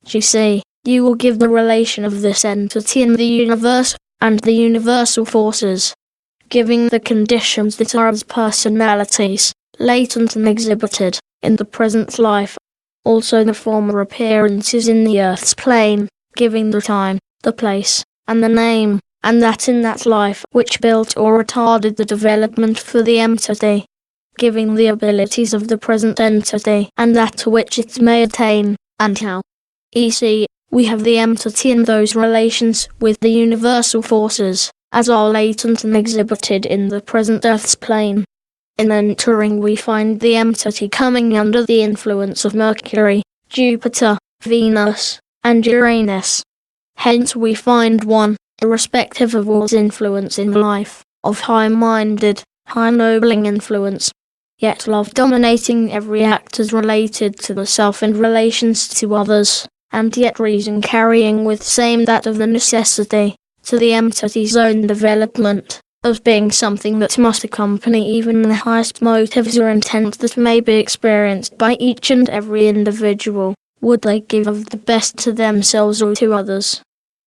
Cayce, you will give the relation of this entity in the universe, and the universal forces, giving the conditions that are as personalities, latent and exhibited, in the present life. Also the former appearances in the earth's plane, giving the time, the place, and the name, and that in that life which built or retarded the development for the entity, giving the abilities of the present entity, and that to which it may attain, and how. E.c. we have the entity in those relations with the universal forces, as are latent and exhibited in the present earth's plane. In entering we find the entity coming under the influence of Mercury, Jupiter, Venus, and Uranus. Hence we find one, irrespective of all's influence in life, of high-minded, high-nobling influence, yet love dominating every act as related to the self and relations to others, and yet reason carrying with same that of the necessity, to the entity's own development, of being something that must accompany even the highest motives or intent that may be experienced by each and every individual, would they give of the best to themselves or to others.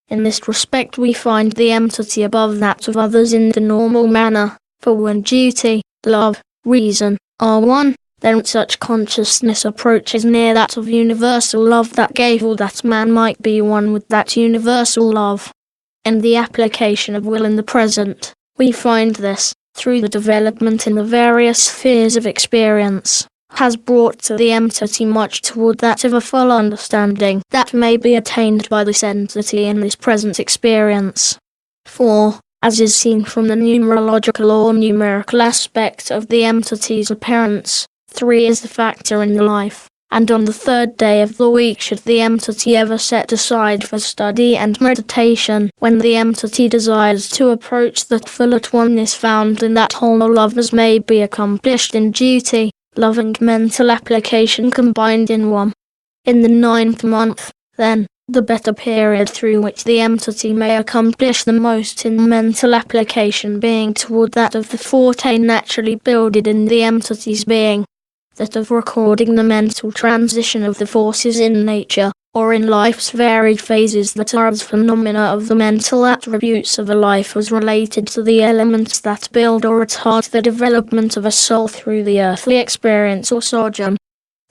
In this respect we find the entity above that of others in the normal manner, for when duty, love, reason, are one, then such consciousness approaches near that of universal love that gave all that man might be one with that universal love. In the application of will in the present, we find this, through the development in the various spheres of experience, has brought to the entity much toward that of a full understanding that may be attained by this entity in this present experience. For, as is seen from the numerological or numerical aspect of the entity's appearance, 3 is the factor in the life, and on the 3rd day of the week should the entity ever set aside for study and meditation, when the entity desires to approach that full at oneness found in that whole love as may be accomplished in duty, love and mental application combined in one. In the 9th month, then, the better period through which the entity may accomplish the most in mental application being toward that of the forte naturally builded in the entity's being, that of recording the mental transition of the forces in nature, or in life's varied phases that are as phenomena of the mental attributes of a life as related to the elements that build or retard the development of a soul through the earthly experience or sojourn.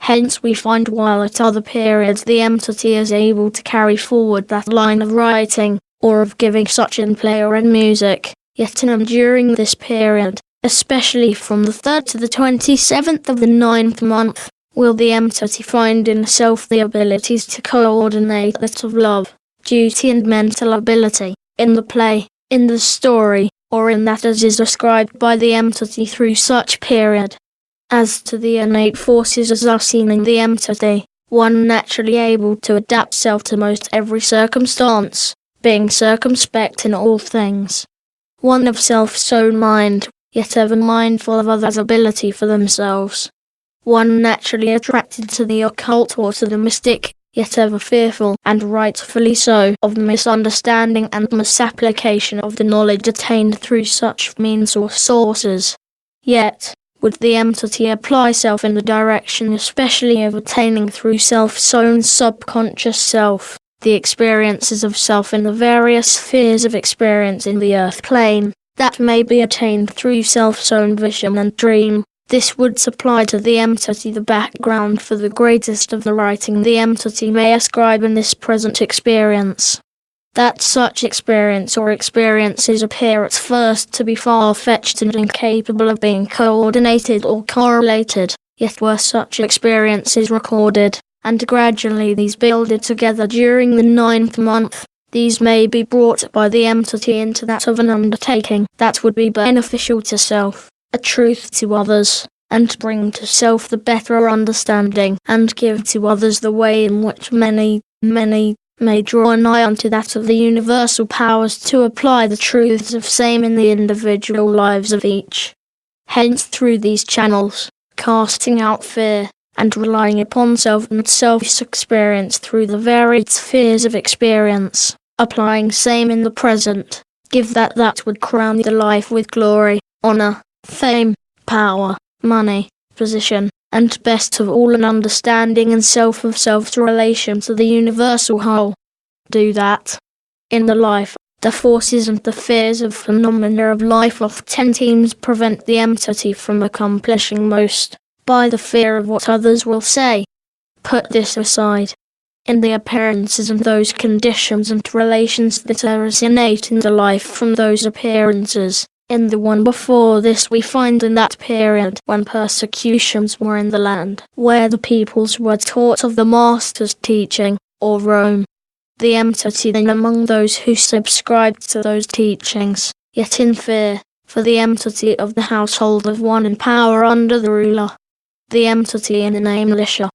Hence we find while at other periods the entity is able to carry forward that line of writing, or of giving such in play or in music, yet in and during this period, especially from the 3rd to the 27th of the 9th month, will the entity find in self the abilities to coordinate that of love, duty and mental ability, in the play, in the story, or in that as is ascribed by the entity through such period. As to the innate forces as are seen in the entity, one naturally able to adapt self to most every circumstance, being circumspect in all things. One of self-sown mind, yet ever mindful of others' ability for themselves. One naturally attracted to the occult or to the mystic, yet ever fearful, and rightfully so, of the misunderstanding and misapplication of the knowledge attained through such means or sources. Yet, would the entity apply self in the direction especially of attaining through self-sown subconscious self, the experiences of self in the various spheres of experience in the earth plane, that may be attained through self-sown vision and dream, this would supply to the entity the background for the greatest of the writing the entity may ascribe in this present experience. That such experience or experiences appear at first to be far-fetched and incapable of being coordinated or correlated, yet were such experiences recorded, and gradually these builded together during the 9th month, these may be brought by the entity into that of an undertaking that would be beneficial to self, a truth to others, and bring to self the better understanding, and give to others the way in which many may draw nigh unto that of the universal powers to apply the truths of same in the individual lives of each. Hence through these channels, casting out fear, and relying upon self and self's experience through the varied spheres of experience, applying same in the present, give that would crown the life with glory, honour, fame, power, money, position, and best of all an understanding and self of self's relation to the universal whole. Do that. In the life, the forces and the fears of phenomena of life often seems prevent the entity from accomplishing most, by the fear of what others will say. Put this aside. In the appearances and those conditions and relations that originate in the life from those appearances, in the one before this we find in that period when persecutions were in the land, where the peoples were taught of the master's teaching, or Rome. The entity then among those who subscribed to those teachings, yet in fear, for the entity of the household of one in power under the ruler. The entity in the name militia.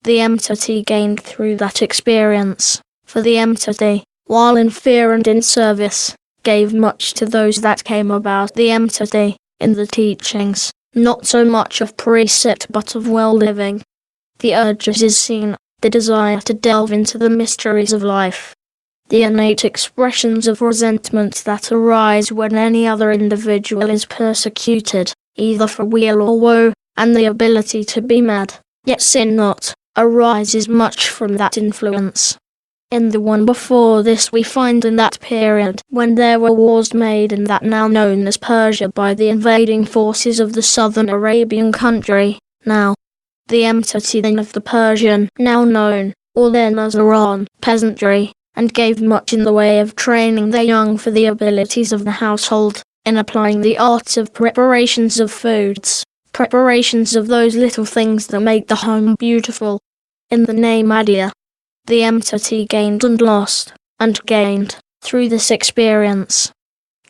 The entity gained through that experience, for the entity, while in fear and in service, gave much to those that came about the entity, in the teachings, not so much of precept but of well-living. The urges is seen, the desire to delve into the mysteries of life. The innate expressions of resentment that arise when any other individual is persecuted, either for weal or woe, and the ability to be mad, yet sin not, arises much from that influence. In the one before this we find in that period when there were wars made in that now known as Persia by the invading forces of the southern Arabian country, now the entity then of the Persian, now known, or then as Iran, peasantry, and gave much in the way of training their young for the abilities of the household, in applying the arts of preparations of foods, preparations of those little things that make the home beautiful. In the name Adia, the entity gained and lost, and gained, through this experience.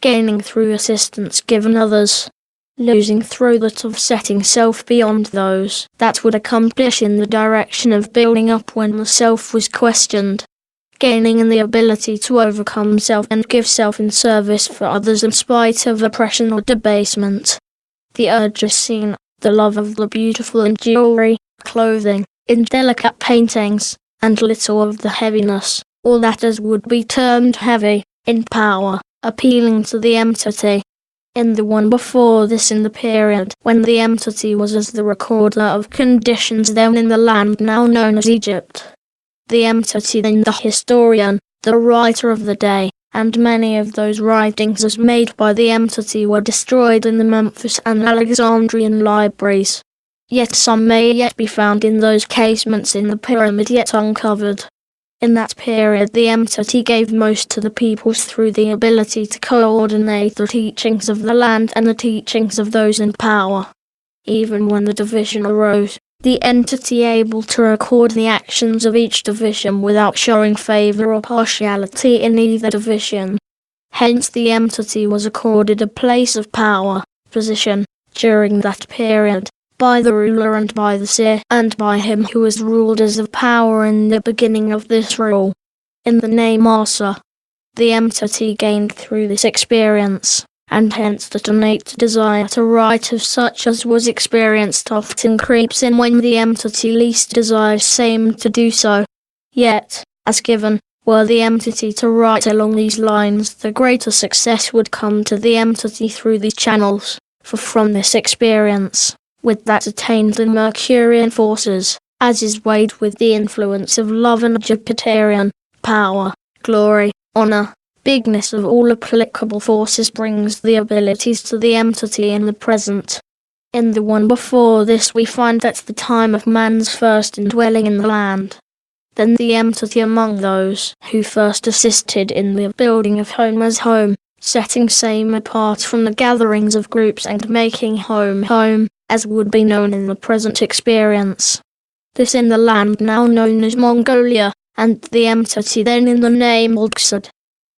Gaining through assistance given others. Losing through that of setting self beyond those that would accomplish in the direction of building up when the self was questioned. Gaining in the ability to overcome self and give self in service for others in spite of oppression or debasement. The urge is seen, the love of the beautiful in jewelry, clothing, in delicate paintings, and little of the heaviness, or that as would be termed heavy, in power, appealing to the entity. In the one before this in the period when the entity was as the recorder of conditions then in the land now known as Egypt. The entity then the historian, the writer of the day, and many of those writings as made by the entity were destroyed in the Memphis and Alexandrian libraries. Yet some may yet be found in those casements in the pyramid yet uncovered. In that period the entity gave most to the peoples through the ability to coordinate the teachings of the land and the teachings of those in power. Even when the division arose, the entity able to record the actions of each division without showing favour or partiality in either division. Hence the entity was accorded a place of power, position, during that period, by the ruler and by the seer, and by him who was ruled as of power in the beginning of this rule. In the name Asa, the entity gained through this experience, and hence that innate desire to write of such as was experienced often creeps in when the entity least desires same to do so. Yet, as given, were the entity to write along these lines, the greater success would come to the entity through these channels, for from this experience, with that attained in Mercurian forces, as is weighed with the influence of love and Jupiterian, power, glory, honour, bigness of all applicable forces brings the abilities to the entity in the present. In the one before this we find that the time of man's first indwelling in the land. Then the entity among those who first assisted in the building of home as home, setting same apart from the gatherings of groups and making home, as would be known in the present experience. This in the land now known as Mongolia, and the entity then in the name Ulksud.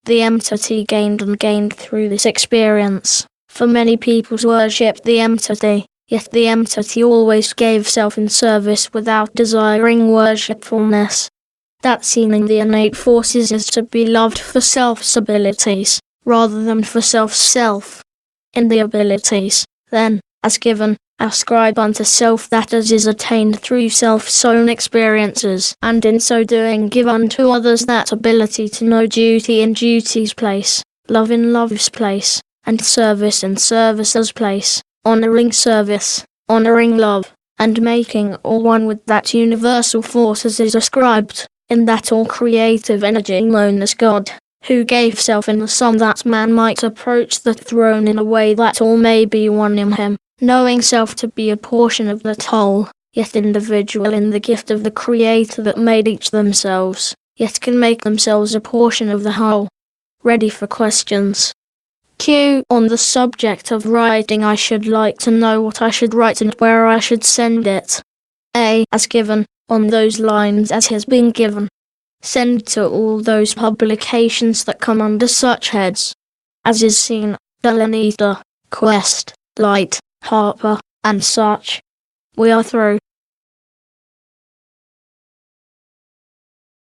The entity gained through this experience, for many peoples worshipped the entity, yet the entity always gave self in service without desiring worshipfulness. That seen in the innate forces is to be loved for self's abilities, rather than for self. In the abilities, then, as given, ascribe unto self that as is attained through self's own experiences, and in so doing give unto others that ability to know duty in duty's place, love in love's place, and service in service's place, honouring service, honouring love, and making all one with that universal force as is ascribed in that all-creative energy known as God, who gave self in the Son that man might approach the throne in a way that all may be one in him, knowing self to be a portion of that whole, yet individual in the gift of the Creator that made each themselves, yet can make themselves a portion of the whole. Ready for questions. Q. On the subject of writing, I should like to know what I should write and where I should send it. A. As given, on those lines as has been given. Send to all those publications that come under such heads, as is seen, Delanita, Quest, Light, Harper, and such. We are through.